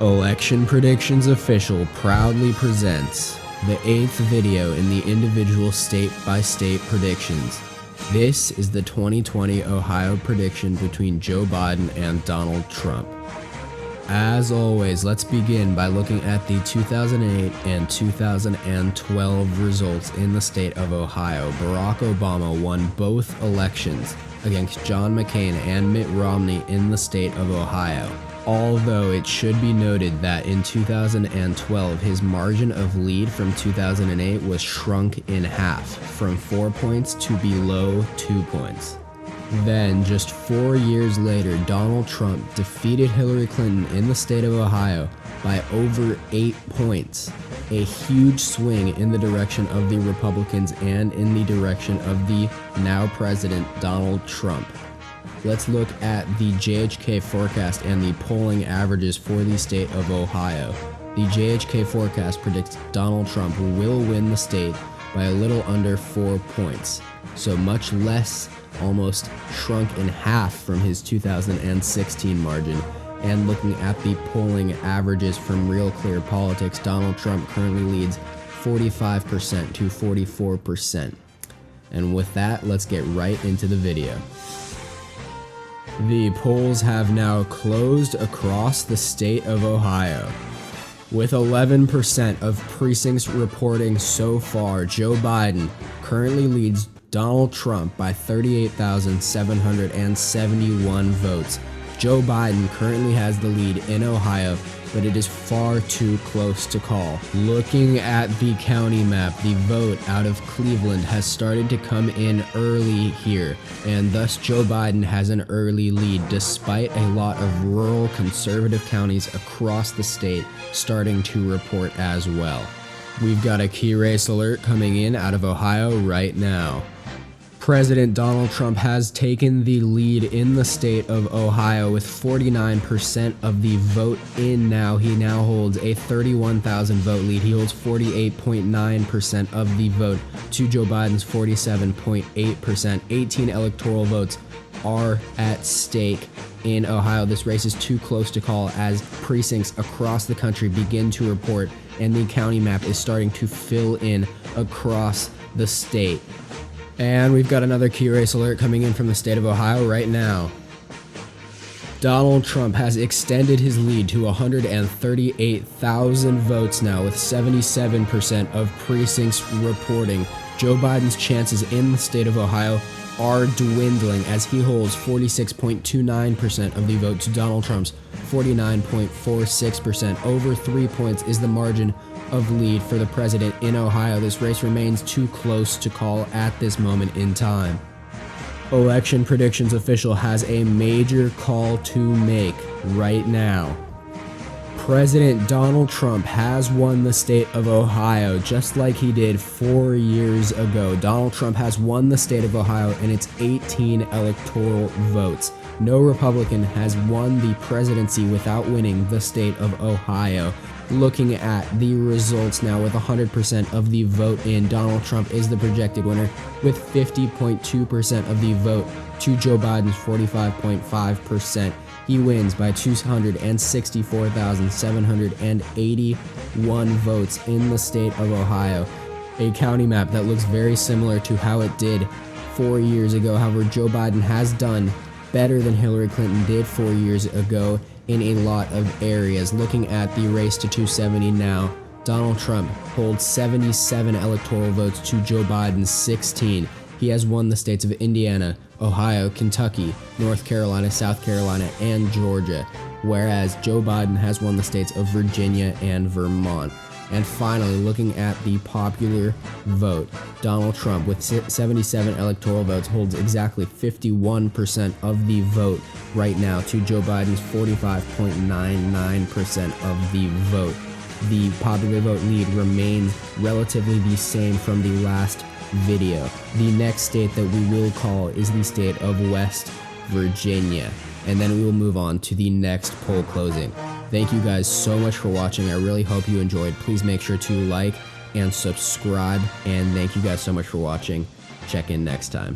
Election Predictions Official proudly presents the 8th video in the individual state-by-state predictions. This is the 2020 Ohio prediction between Joe Biden and Donald Trump. As always, let's begin by looking at the 2008 and 2012 results in the state of Ohio. Barack Obama won both elections against John McCain and Mitt Romney in the state of Ohio. Although it should be noted that in 2012, his margin of lead from 2008 was shrunk in half, from 4 points to below 2 points. Then, just 4 years later, Donald Trump defeated Hillary Clinton in the state of Ohio by over 8 points, a huge swing in the direction of the Republicans and in the direction of the now president, Donald Trump. Let's look at the JHK forecast and the polling averages for the state of Ohio. The JHK forecast predicts Donald Trump will win the state by a little under 4 points, so much less, almost shrunk in half from his 2016 margin. And looking at the polling averages from Real Clear Politics, Donald Trump currently leads 45% to 44%. And with that, let's get right into the video. The polls have now closed across the state of Ohio. With 11% of precincts reporting so far, Joe Biden currently leads Donald Trump by 38,771 votes. Joe Biden currently has the lead in Ohio, but it is far too close to call. Looking at the county map, the vote out of Cleveland has started to come in early here, and thus Joe Biden has an early lead despite a lot of rural conservative counties across the state starting to report as well. We've got a key race alert coming in out of Ohio right now. President Donald Trump has taken the lead in the state of Ohio with 49% of the vote in now. He now holds a 31,000 vote lead. He holds 48.9% of the vote to Joe Biden's 47.8%. 18 electoral votes are at stake in Ohio. This race is too close to call as precincts across the country begin to report and the county map is starting to fill in across the state. And we've got another key race alert coming in from the state of Ohio right now. Donald Trump has extended his lead to 138,000 votes now, with 77% of precincts reporting. Joe Biden's chances in the state of Ohio are dwindling as he holds 46.29% of the vote to Donald Trump's 49.46%. Over 3 points is the margin of lead for the president in Ohio. This race remains too close to call at this moment in time. Election Predictions Official has a major call to make right now. President Donald Trump has won the state of Ohio just like he did 4 years ago. Donald Trump has won the state of Ohio in its 18 electoral votes. No Republican has won the presidency without winning the state of Ohio. Looking at the results now, with 100% of the vote in, Donald Trump is the projected winner with 50.2% of the vote to Joe Biden's 45.5%. He wins by 264,781 votes in the state of Ohio. A county map that looks very similar to how it did 4 years ago. However, Joe Biden has done better than Hillary Clinton did 4 years ago in a lot of areas. Looking at the race to 270 now, Donald Trump holds 77 electoral votes to Joe Biden's 16. He has won the states of Indiana, Ohio, Kentucky, North Carolina, South Carolina, and Georgia, whereas Joe Biden has won the states of Virginia and Vermont. And finally, looking at the popular vote, Donald Trump, with 77 electoral votes, holds exactly 51% of the vote right now to Joe Biden's 45.99% of the vote. The popular vote lead remains relatively the same from the last video. The next state that we will call is the state of West Virginia, and then we will move on to the next poll closing. Thank you guys so much for watching. I really hope you enjoyed. Please make sure to like and subscribe, and thank you guys so much for watching. Check in next time.